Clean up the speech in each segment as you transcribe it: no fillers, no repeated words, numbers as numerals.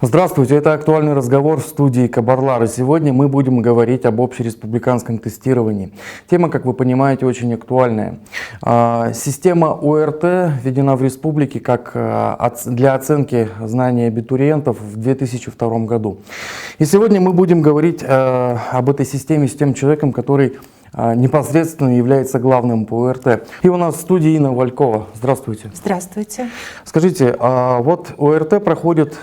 Здравствуйте, это «Актуальный разговор» в студии Кабарлар. И сегодня мы будем говорить об общереспубликанском тестировании. Тема, как вы понимаете, очень актуальная. Система ОРТ введена в республике как для оценки знаний абитуриентов в 2002 году. И сегодня мы будем говорить об этой системе с тем человеком, который непосредственно является главным по ОРТ. И у нас в студии Инна Валькова. Здравствуйте. Здравствуйте. Скажите, вот ОРТ проходит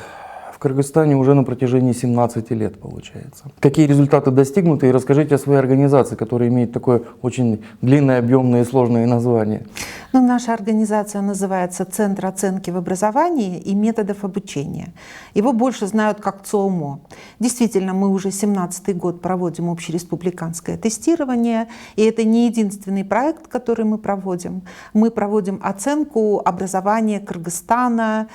в Кыргызстане уже на протяжении 17 лет, получается. Какие результаты достигнуты? И расскажите о своей организации, которая имеет такое очень длинное, объемное и сложное название. Наша организация называется «Центр оценки в образовании и методов обучения». Его больше знают как ЦОМО. Действительно, мы уже 17-й год проводим общереспубликанское тестирование, и это не единственный проект, который мы проводим. Мы проводим оценку образования Кыргызстана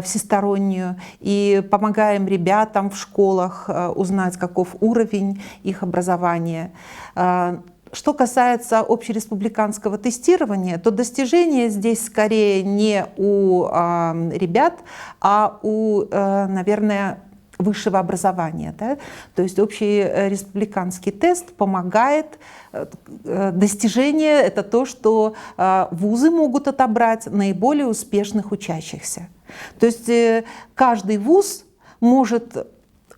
всестороннюю и помогаем ребятам в школах узнать, каков уровень их образования. Что касается общереспубликанского тестирования, то достижения здесь скорее не у ребят, а у, наверное, высшего образования. Да? То есть общереспубликанский тест помогает. Достижение — это то, что вузы могут отобрать наиболее успешных учащихся. То есть каждый вуз может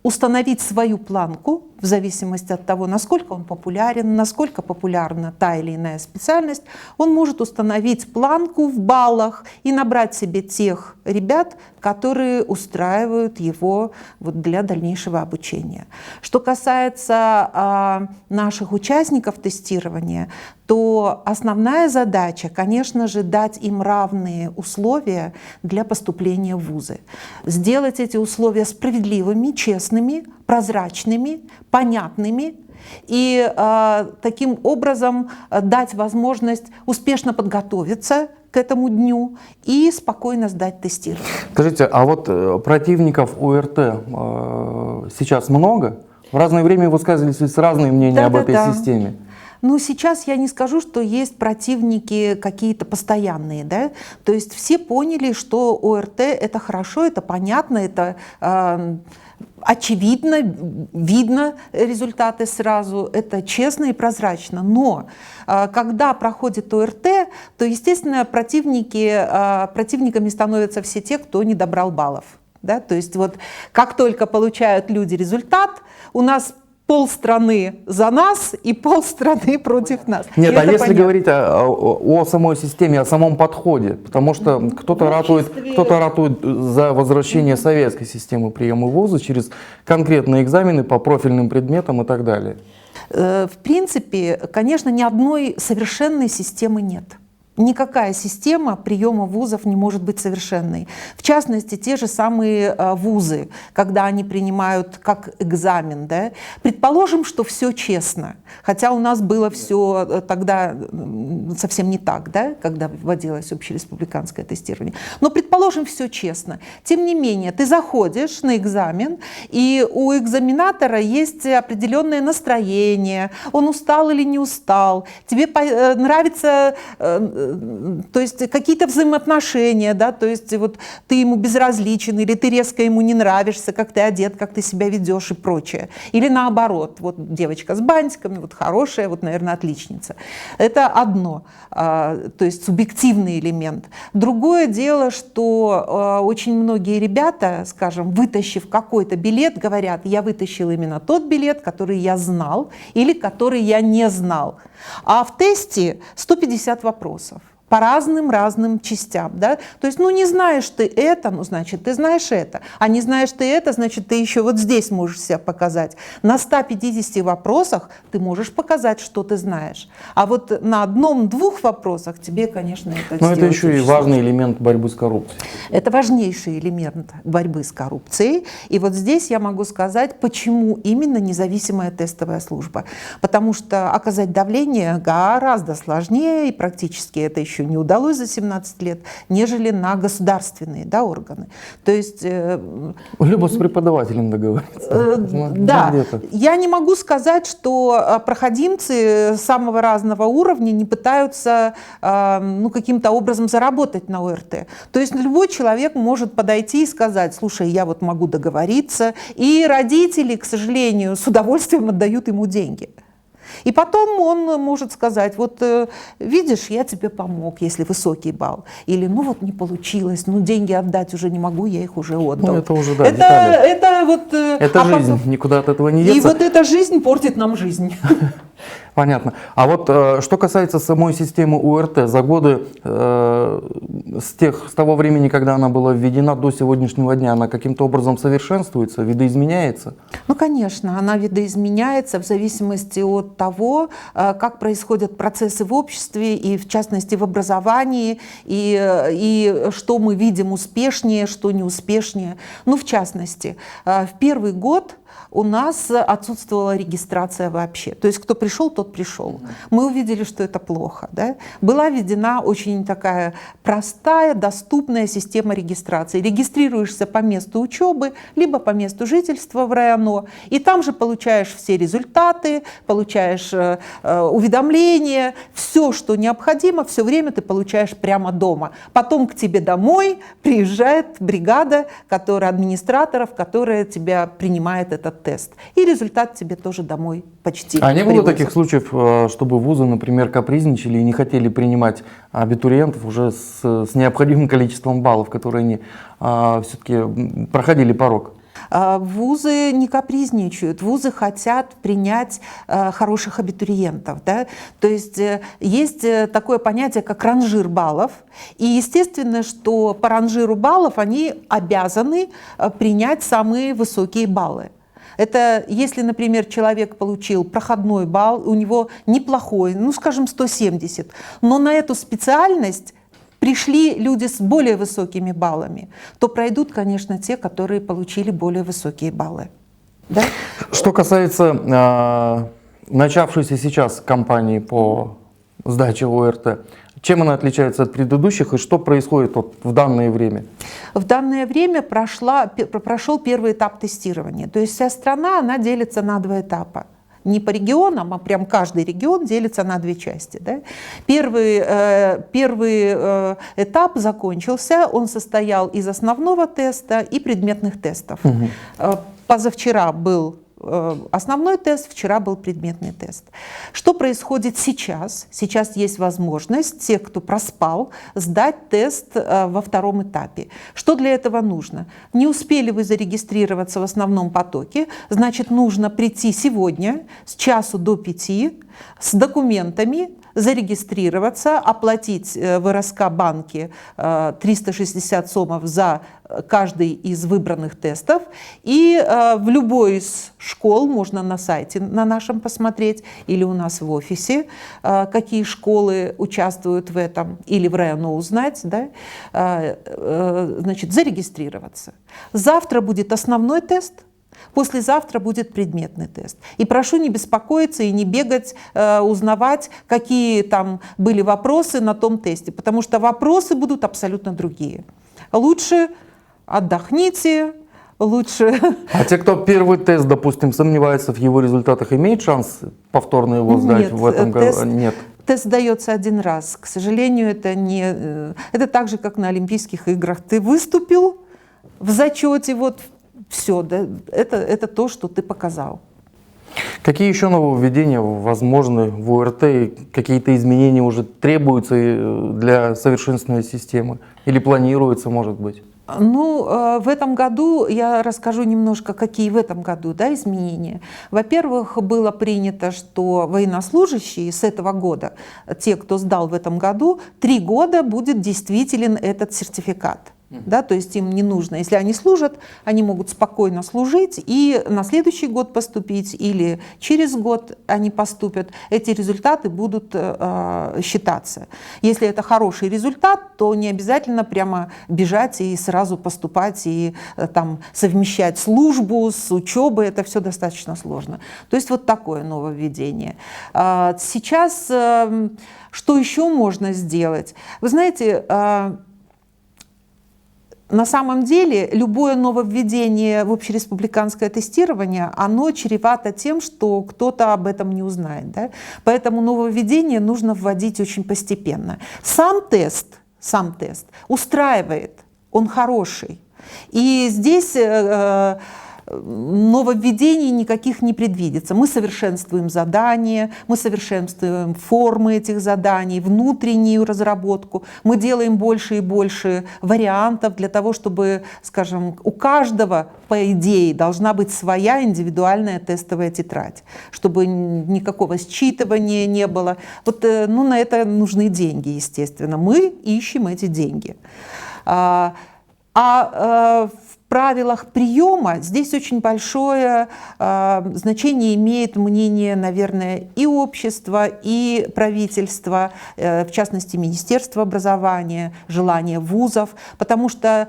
установить свою планку в зависимости от того, насколько он популярен, насколько популярна та или иная специальность. Он может установить планку в баллах и набрать себе тех ребят, которые устраивают его для дальнейшего обучения. Что касается наших участников тестирования, то основная задача, конечно же, дать им равные условия для поступления в вузы. Сделать эти условия справедливыми, честными, прозрачными, понятными и таким образом дать возможность успешно подготовиться к этому дню и спокойно сдать тестирование. Скажите, а вот противников ОРТ сейчас много? В разное время высказывались разные мнения об этой системе. Ну, сейчас я не скажу, что есть противники какие-то постоянные, да? То есть все поняли, что ОРТ — это хорошо, это понятно, это очевидно, видно результаты сразу, это честно и прозрачно. Но когда проходит ОРТ, то, естественно, противниками становятся все те, кто не добрал баллов. Да? То есть вот как только получают люди результат, у нас полстраны за нас и полстраны против нас. Нет, а если говорить о самой системе, о самом подходе, потому что кто-то ратует за возвращение советской системы приема в вузы через конкретные экзамены по профильным предметам и так далее. В принципе, конечно, ни одной совершенной системы нет. Никакая система приема вузов не может быть совершенной. В частности, те же самые вузы, когда они принимают как экзамен. Да? Предположим, что все честно. Хотя у нас было все тогда совсем не так, да? Когда вводилось общереспубликанское тестирование. Но предположим, все честно. Тем не менее, ты заходишь на экзамен, и у экзаменатора есть определенное настроение. Он устал или не устал. Тебе нравится... То есть какие-то взаимоотношения, да, то есть вот ты ему безразличен, или ты резко ему не нравишься, как ты одет, как ты себя ведешь и прочее. Или наоборот, вот девочка с бантиками, вот хорошая, вот, наверное, отличница. Это одно, то есть субъективный элемент. Другое дело, что очень многие ребята, скажем, вытащив какой-то билет, говорят: я вытащил именно тот билет, который я знал или который я не знал. А в тесте 150 вопросов по разным частям. Да? То есть, не знаешь ты это, значит, ты знаешь это. А не знаешь ты это, значит, ты еще вот здесь можешь себя показать. На 150 вопросах ты можешь показать, что ты знаешь. А вот на одном-двух вопросах тебе, конечно, это сделать. Но это еще и важный элемент борьбы с коррупцией. Это важнейший элемент борьбы с коррупцией. И вот здесь я могу сказать, почему именно независимая тестовая служба. Потому что оказать давление гораздо сложнее, и практически это еще еще не удалось за 17 лет, нежели на государственные, да, органы. То есть... Либо с преподавателем договориться. Да, я не могу сказать, что проходимцы самого разного уровня не пытаются каким-то образом заработать на ОРТ. То есть любой человек может подойти и сказать: слушай, я вот могу договориться, и родители, к сожалению, с удовольствием отдают ему деньги. И потом он может сказать: вот видишь, я тебе помог, если высокий балл. Или ну вот не получилось, ну деньги отдать уже не могу, я их уже отдал. Ну, это уже, да, это жизнь, потом... никуда от этого не деться. И вот эта жизнь портит нам жизнь. Понятно. А вот что касается самой системы УРТ, за годы с того времени, когда она была введена, до сегодняшнего дня, она каким-то образом совершенствуется, видоизменяется? Ну, конечно, она видоизменяется в зависимости от того, как происходят процессы в обществе и, в частности, в образовании, и что мы видим успешнее, что неуспешнее. Ну, в частности, в первый год у нас отсутствовала регистрация вообще. То есть кто пришел, тот пришел. Мы увидели, что это плохо. Да? Была введена очень такая простая, доступная система регистрации. Регистрируешься по месту учебы, либо по месту жительства в РайОНО, и там же получаешь все результаты, получаешь уведомления, все, что необходимо, все время ты получаешь прямо дома. Потом к тебе домой приезжает бригада администраторов, которая тебя принимает этот тест. И результат тебе тоже домой почти А не было привозят. таких случаев, чтобы вузы, например, капризничали и не хотели принимать абитуриентов уже с необходимым количеством баллов, которые они все-таки проходили порог? Вузы не капризничают, вузы хотят принять хороших абитуриентов. Да? То есть есть такое понятие, как ранжир баллов. И естественно, что по ранжиру баллов они обязаны принять самые высокие баллы. Это если, например, человек получил проходной балл, у него неплохой, ну, скажем, 170, но на эту специальность пришли люди с более высокими баллами, то пройдут, конечно, те, которые получили более высокие баллы. Да? Что касается начавшейся сейчас кампании по сдаче ОРТ, чем она отличается от предыдущих и что происходит в данное время? В данное время прошел первый этап тестирования. То есть вся страна, она делится на два этапа. Не по регионам, а прям каждый регион делится на две части. Да? Первый этап закончился, он состоял из основного теста и предметных тестов. Позавчера был основной тест, вчера был предметный тест. Что происходит сейчас? Сейчас есть возможность тех, кто проспал, сдать тест во втором этапе. Что для этого нужно? Не успели вы зарегистрироваться в основном потоке, значит, нужно прийти сегодня с часу до 5 с документами, зарегистрироваться, оплатить в РСК банке 360 сомов за каждый из выбранных тестов. И в любой из школ, можно на сайте на нашем посмотреть, или у нас в офисе, какие школы участвуют в этом, или в РайОНО узнать, да, значит, зарегистрироваться. Завтра будет основной тест. Послезавтра будет предметный тест. И прошу не беспокоиться и не бегать, узнавать, какие там были вопросы на том тесте, потому что вопросы будут абсолютно другие. Лучше отдохните, лучше... А те, кто первый тест, допустим, сомневается в его результатах, имеют шанс повторно его сдать в этом году? Нет. Тест дается один раз. К сожалению, это так же, как на Олимпийских играх. Ты выступил в зачете, вот все, да, это то, что ты показал. Какие еще нововведения возможны в ОРТ? Какие-то изменения уже требуются для совершенствования системы? Или планируются, может быть? Ну, в этом году я расскажу немножко, какие в этом году, да, изменения. Во-первых, было принято, что военнослужащие с этого года, те, кто сдал в этом году, 3 года будет действителен этот сертификат. Да, то есть им не нужно, если они служат, они могут спокойно служить и на следующий год поступить, или через год они поступят. Эти результаты будут считаться. Если это хороший результат, то не обязательно прямо бежать и сразу поступать и там совмещать службу с учебой. Это все достаточно сложно. То есть вот такое нововведение. Сейчас что еще можно сделать? Вы знаете, на самом деле любое нововведение в общереспубликанское тестирование, оно чревато тем, что кто-то об этом не узнает. Да? Поэтому нововведение нужно вводить очень постепенно. Сам тест устраивает, он хороший. И здесь нововведений никаких не предвидится. Мы совершенствуем задания, мы совершенствуем формы этих заданий, внутреннюю разработку. Мы делаем больше и больше вариантов для того, чтобы, скажем, у каждого, по идее, должна быть своя индивидуальная тестовая тетрадь, чтобы никакого считывания не было. Вот, ну, на это нужны деньги, естественно. Мы ищем эти деньги. В правилах приема здесь очень большое значение имеет мнение, наверное, и общества, и правительства, в частности, Министерства образования, желание вузов, потому что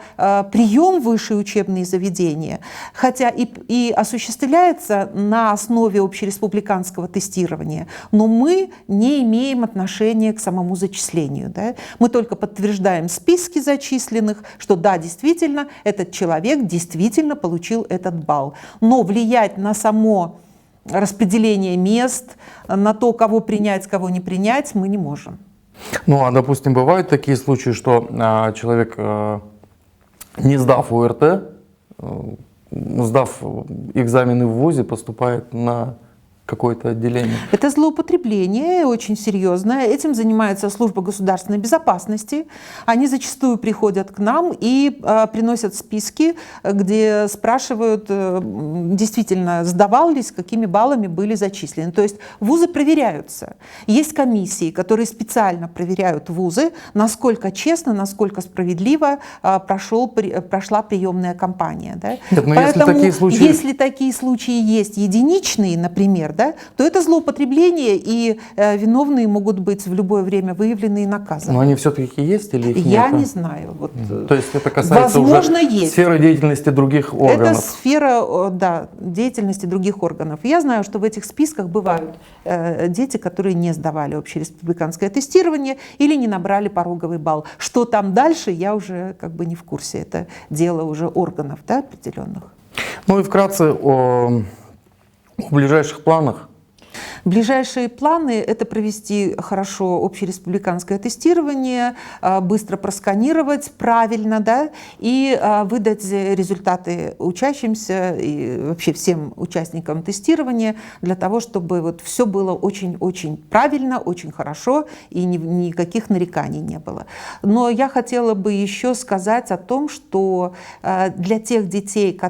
прием в высшие учебные заведения, хотя и осуществляется на основе общереспубликанского тестирования, но мы не имеем отношения к самому зачислению. Да? Мы только подтверждаем списки зачисленных, что да, действительно, этот человек действительно получил этот балл. Но влиять на само распределение мест, на то, кого принять, кого не принять, мы не можем. Ну, а, допустим, бывают такие случаи, что человек, не сдав ОРТ, сдав экзамены в ВУЗе, поступает на какое-то отделение. Это злоупотребление очень серьезное. Этим занимается служба государственной безопасности. Они зачастую приходят к нам и приносят списки, где спрашивают, действительно, сдавал ли, с какими баллами были зачислены. То есть вузы проверяются. Есть комиссии, которые специально проверяют вузы, насколько честно, насколько справедливо прошла приемная кампания. Да? Нет, но поэтому, если такие случаи есть единичные, например, да, то это злоупотребление, и виновные могут быть в любое время выявлены и наказаны. Но они все-таки есть или их нет? Я не знаю. Вот, то есть это касается возможно, уже есть. Сферы деятельности других органов? Это сфера, да, деятельности других органов. Я знаю, что в этих списках бывают дети, которые не сдавали общереспубликанское тестирование или не набрали пороговый балл. Что там дальше, я уже как бы не в курсе. Это дело уже органов, да, определенных. Ну и вкратце о ближайших планах. Ближайшие планы – это провести хорошо общереспубликанское тестирование, быстро просканировать правильно, да, и выдать результаты учащимся и вообще всем участникам тестирования для того, чтобы вот все было очень-очень правильно, очень хорошо и никаких нареканий не было. Но я хотела бы еще сказать о том, что для тех детей,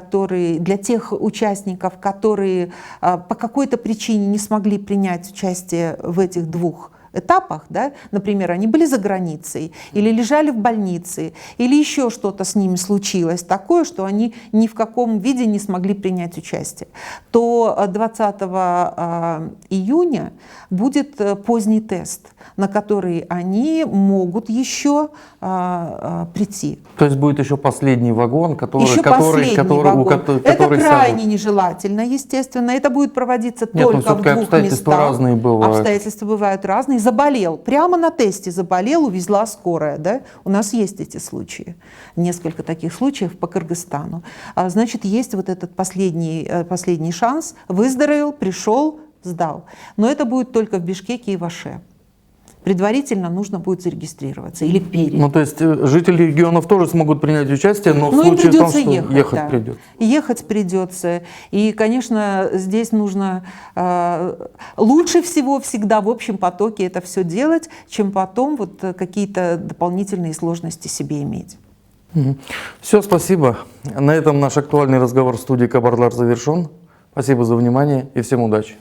для тех участников, которые по какой-то причине не смогли принять участие в этих двух этапах, да, например, они были за границей, или лежали в больнице, или еще что-то с ними случилось такое, что они ни в каком виде не смогли принять участие, то 20 июня будет поздний тест, на который они могут еще прийти. То есть будет еще последний вагон, который Это крайне нежелательно, естественно. Это будет проводиться только в двух местах. Разные бывают. Обстоятельства бывают разные. Заболел, прямо на тесте заболел, увезла скорая. Да? У нас есть эти случаи. Несколько таких случаев по Кыргызстану. Значит, есть вот этот последний шанс. Выздоровел, пришел, сдал. Но это будет только в Бишкеке и в Аше. Предварительно нужно будет зарегистрироваться или перед. Ну, то есть жители регионов тоже смогут принять участие, но в случае том, что ехать придется. Ехать придется. И, конечно, здесь нужно лучше всего всегда в общем потоке это все делать, чем потом вот какие-то дополнительные сложности себе иметь. Все, спасибо. На этом наш актуальный разговор в студии Кабарлар завершен. Спасибо за внимание и всем удачи.